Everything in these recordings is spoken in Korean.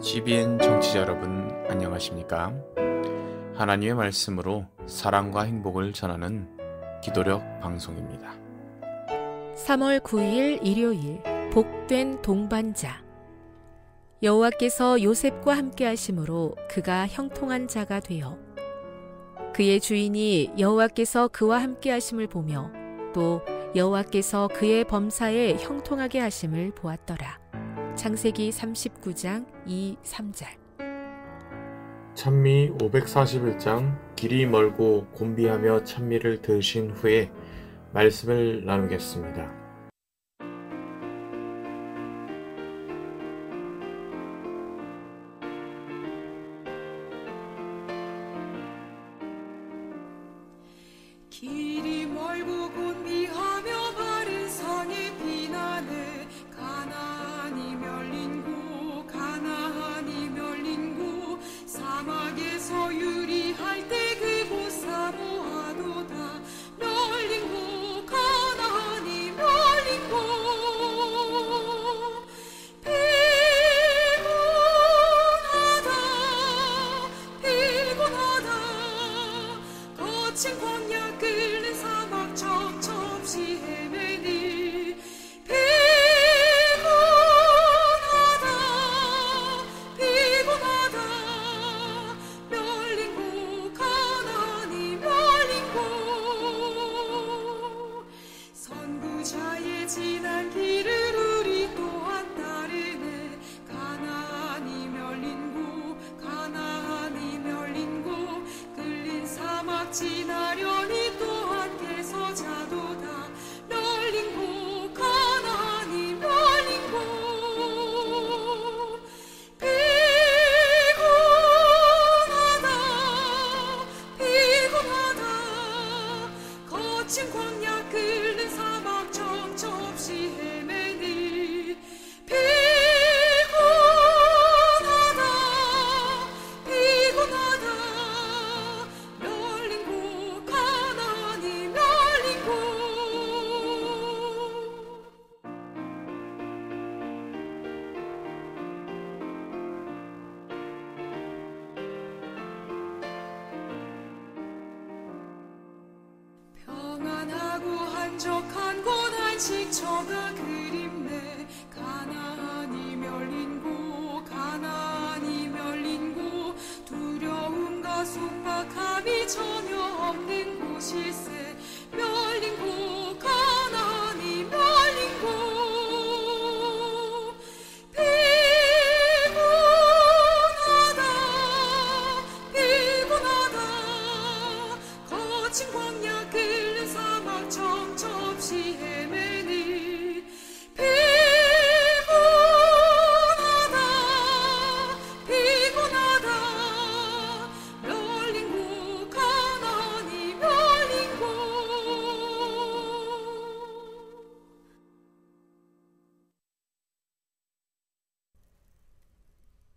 GBN 청취자 여러분 안녕하십니까? 하나님의 말씀으로 사랑과 행복을 전하는 기도력 방송입니다. 3월 9일 일요일 복된 동반자. 여호와께서 요셉과 함께 하심으로 그가 형통한 자가 되어 그의 주인이 여호와께서 그와 함께 하심을 보며 또 여호와께서 그의 범사에 형통하게 하심을 보았더라. 창세기 39장 2, 3절. 찬미 541장 길이 멀고 곤비하며 찬미를 들으신 후에 말씀을 나누겠습니다. 길이 멀고 곤비하며 바른 산에 비나네 가나안이 멸린 곳 사막에서 유리할 때 그곳 사모하도다 멸린 곳 가나안이 멸린 곳 피곤하다 거친 광야 끓는 사막 첩첩시 헤매니 피곤하다 멸린 곳 가나안이 멸린 곳 선구자의 지난 길을 우리 또한 따르네 가나안이 멸린 곳 끌린 사막 지나려니 또한 개서 자도다 멸린 곳 가나안이 멸린 곳 피곤하다 거친 광야 끓는 사막 첩첩시 헤매니 피곤하다 멸린 곳 가나안이 멸린 곳 평안하고 한적한 곳 한식처가 그립네 가나안이 멸린 곳 두려움과 속박함이 전혀 없는 곳일세 멸린 곳 가나안이 멸린 곳 피곤하다 거친 광야 끓는 사막 첩첩시 헤매니 피곤하다 멸린 곳 가나안이 멸린 곳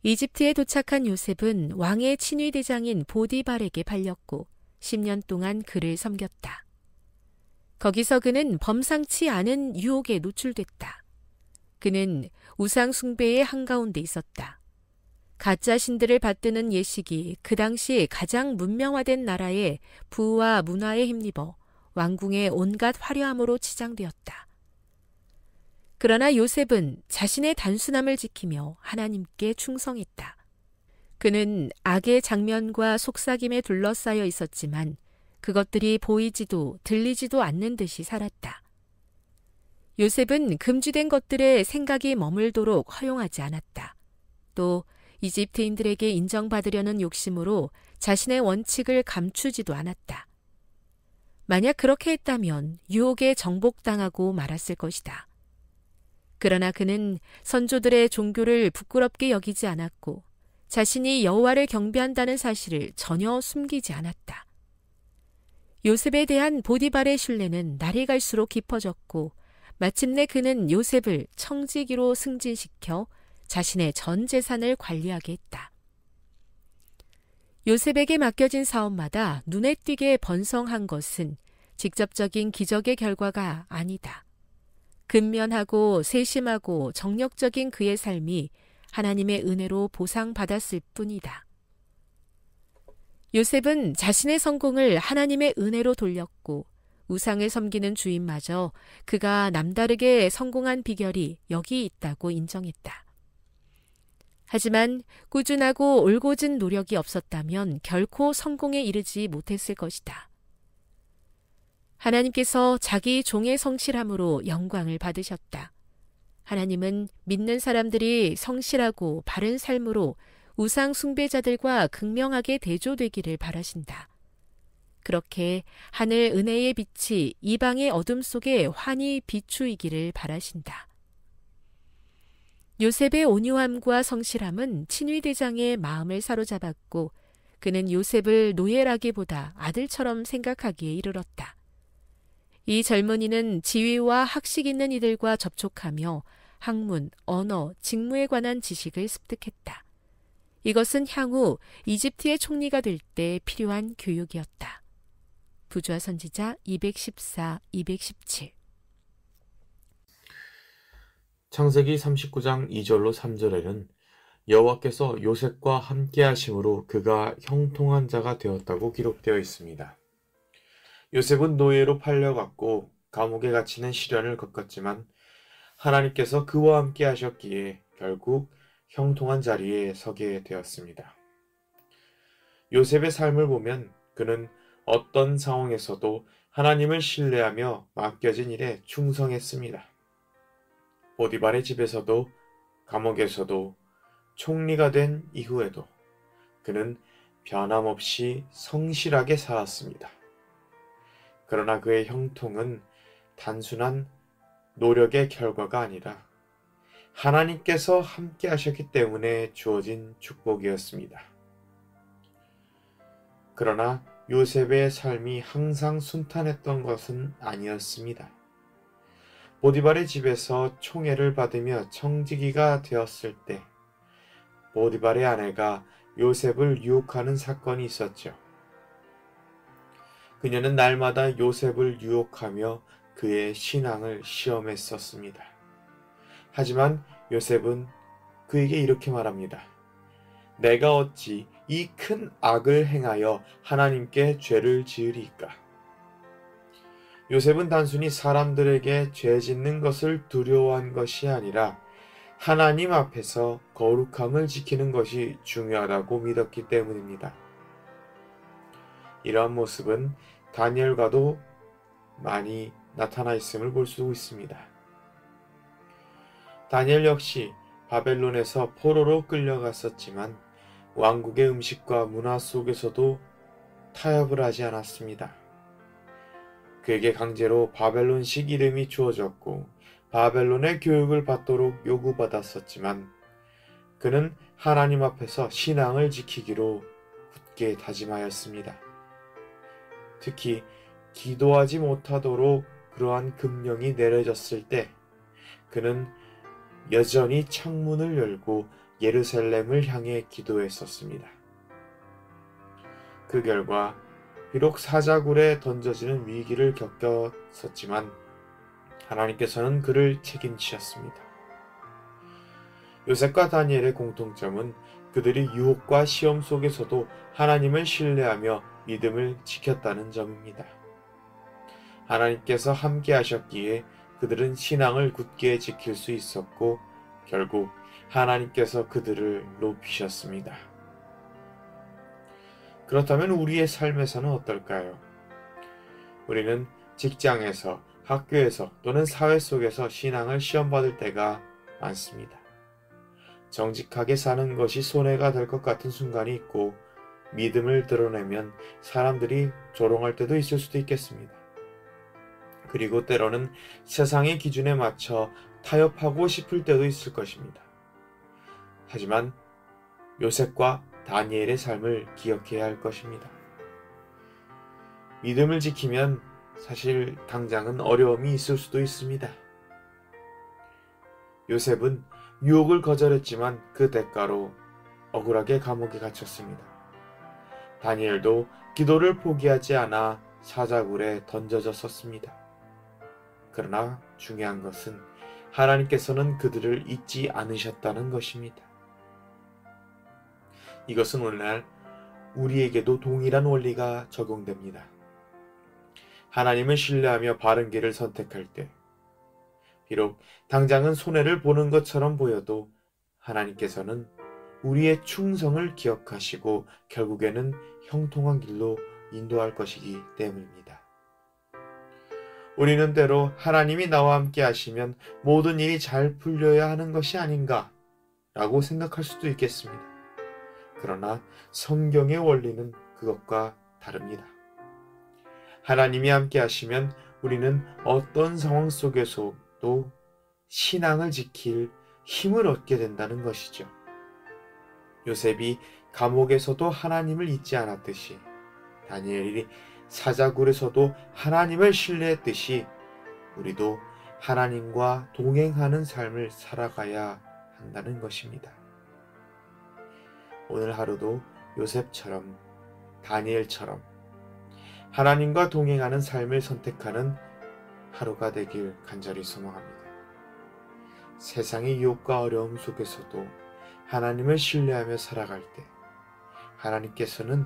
이집트에 도착한 요셉은 왕의 친위대장인 보디발에게 팔렸고 10년 동안 그를 섬겼다. 거기서 그는 범상치 않은 유혹에 노출됐다. 그는 우상 숭배의 한가운데 있었다. 가짜 신들을 받드는 예식이 그 당시 가장 문명화된 나라의 부와 문화에 힘입어 왕궁의 온갖 화려함으로 치장되었다. 그러나 요셉은 자신의 단순함을 지키며 하나님께 충성했다. 그는 악의 장면과 속삭임에 둘러싸여 있었지만 그것들이 보이지도 들리지도 않는 듯이 살았다. 요셉은 금지된 것들에 생각이 머물도록 허용하지 않았다. 또 이집트인들에게 인정받으려는 욕심으로 자신의 원칙을 감추지도 않았다. 만약 그렇게 했다면 유혹에 정복당하고 말았을 것이다. 그러나 그는 선조들의 종교를 부끄럽게 여기지 않았고 자신이 여호와를 경배한다는 사실을 전혀 숨기지 않았다. 요셉에 대한 보디발의 신뢰는 날이 갈수록 깊어졌고 마침내 그는 요셉을 청지기로 승진시켜 자신의 전 재산을 관리하게 했다. 요셉에게 맡겨진 사업마다 눈에 띄게 번성한 것은 직접적인 기적의 결과가 아니다. 근면하고 세심하고 정력적인 그의 삶이 하나님의 은혜로 보상받았을 뿐이다. 요셉은 자신의 성공을 하나님의 은혜로 돌렸고 우상을 섬기는 주인마저 그가 남다르게 성공한 비결이 여기 있다고 인정했다. 하지만 꾸준하고 올곧은 노력이 없었다면 결코 성공에 이르지 못했을 것이다. 하나님께서 자기 종의 성실함으로 영광을 받으셨다. 하나님은 믿는 사람들이 성실하고 바른 삶으로 우상 숭배자들과 극명하게 대조되기를 바라신다. 그렇게 하늘 은혜의 빛이 이방의 어둠 속에 환히 비추이기를 바라신다. 요셉의 온유함과 성실함은 친위대장의 마음을 사로잡았고 그는 요셉을 노예라기보다 아들처럼 생각하기에 이르렀다. 이 젊은이는 지위와 학식 있는 이들과 접촉하며 학문, 언어, 직무에 관한 지식을 습득했다. 이것은 향후 이집트의 총리가 될 때 필요한 교육이었다. 부조화 선지자 214, 217. 창세기 39장 2절로 3절에는 여호와께서 요셉과 함께 하심으로 그가 형통한 자가 되었다고 기록되어 있습니다. 요셉은 노예로 팔려갔고 감옥에 갇히는 시련을 겪었지만 하나님께서 그와 함께 하셨기에 결국 형통한 자리에 서게 되었습니다. 요셉의 삶을 보면 그는 어떤 상황에서도 하나님을 신뢰하며 맡겨진 일에 충성했습니다. 보디발의 집에서도 감옥에서도 총리가 된 이후에도 그는 변함없이 성실하게 살았습니다. 그러나 그의 형통은 단순한 노력의 결과가 아니라 하나님께서 함께 하셨기 때문에 주어진 축복이었습니다. 그러나 요셉의 삶이 항상 순탄했던 것은 아니었습니다. 보디발의 집에서 총애를 받으며 청지기가 되었을 때 보디발의 아내가 요셉을 유혹하는 사건이 있었죠. 그녀는 날마다 요셉을 유혹하며 그의 신앙을 시험했었습니다. 하지만 요셉은 그에게 이렇게 말합니다. 내가 어찌 이 큰 악을 행하여 하나님께 죄를 지으리까? 요셉은 단순히 사람들에게 죄 짓는 것을 두려워한 것이 아니라 하나님 앞에서 거룩함을 지키는 것이 중요하다고 믿었기 때문입니다. 이러한 모습은 다니엘과도 많이 나타나 있음을 볼 수 있습니다. 다니엘 역시 바벨론에서 포로로 끌려갔었지만 왕국의 음식과 문화 속에서도 타협을 하지 않았습니다. 그에게 강제로 바벨론식 이름이 주어졌고 바벨론의 교육을 받도록 요구받았었지만 그는 하나님 앞에서 신앙을 지키기로 굳게 다짐하였습니다. 특히 기도하지 못하도록 그러한 금령이 내려졌을 때 그는 여전히 창문을 열고 예루살렘을 향해 기도했었습니다. 그 결과 비록 사자굴에 던져지는 위기를 겪었었지만 하나님께서는 그를 책임지셨습니다. 요셉과 다니엘의 공통점은 그들이 유혹과 시험 속에서도 하나님을 신뢰하며 믿음을 지켰다는 점입니다. 하나님께서 함께 하셨기에 그들은 신앙을 굳게 지킬 수 있었고 결국 하나님께서 그들을 높이셨습니다. 그렇다면 우리의 삶에서는 어떨까요? 우리는 직장에서, 학교에서 또는 사회 속에서 신앙을 시험받을 때가 많습니다. 정직하게 사는 것이 손해가 될 것 같은 순간이 있고 믿음을 드러내면 사람들이 조롱할 때도 있을 수도 있겠습니다. 그리고 때로는 세상의 기준에 맞춰 타협하고 싶을 때도 있을 것입니다. 하지만 요셉과 다니엘의 삶을 기억해야 할 것입니다. 믿음을 지키면 사실 당장은 어려움이 있을 수도 있습니다. 요셉은 유혹을 거절했지만 그 대가로 억울하게 감옥에 갇혔습니다. 다니엘도 기도를 포기하지 않아 사자굴에 던져졌었습니다. 그러나 중요한 것은 하나님께서는 그들을 잊지 않으셨다는 것입니다. 이것은 오늘날 우리에게도 동일한 원리가 적용됩니다. 하나님을 신뢰하며 바른 길을 선택할 때, 비록 당장은 손해를 보는 것처럼 보여도 하나님께서는 우리의 충성을 기억하시고 결국에는 형통한 길로 인도할 것이기 때문입니다. 우리는 때로 하나님이 나와 함께 하시면 모든 일이 잘 풀려야 하는 것이 아닌가 라고 생각할 수도 있겠습니다. 그러나 성경의 원리는 그것과 다릅니다. 하나님이 함께 하시면 우리는 어떤 상황 속에서도 신앙을 지킬 힘을 얻게 된다는 것이죠. 요셉이 감옥에서도 하나님을 잊지 않았듯이, 다니엘이 사자굴에서도 하나님을 신뢰했듯이 우리도 하나님과 동행하는 삶을 살아가야 한다는 것입니다. 오늘 하루도 요셉처럼, 다니엘처럼 하나님과 동행하는 삶을 선택하는 하루가 되길 간절히 소망합니다. 세상의 유혹과 어려움 속에서도 하나님을 신뢰하며 살아갈 때 하나님께서는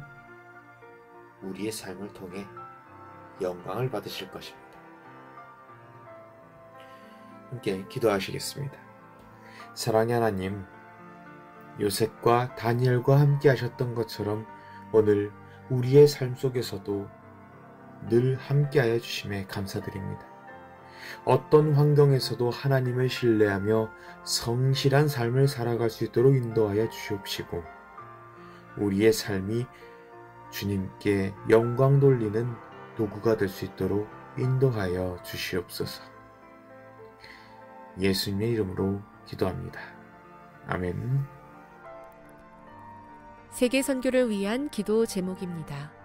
우리의 삶을 통해 영광을 받으실 것입니다. 함께 기도하시겠습니다. 사랑의 하나님, 요셉과 다니엘과 함께 하셨던 것처럼 오늘 우리의 삶 속에서도 늘 함께하여 주심에 감사드립니다. 어떤 환경에서도 하나님을 신뢰하며 성실한 삶을 살아갈 수 있도록 인도하여 주시옵시고, 우리의 삶이 주님께 영광 돌리는 도구가 될 수 있도록 인도하여 주시옵소서. 예수님의 이름으로 기도합니다. 아멘. 세계 선교를 위한 기도 제목입니다.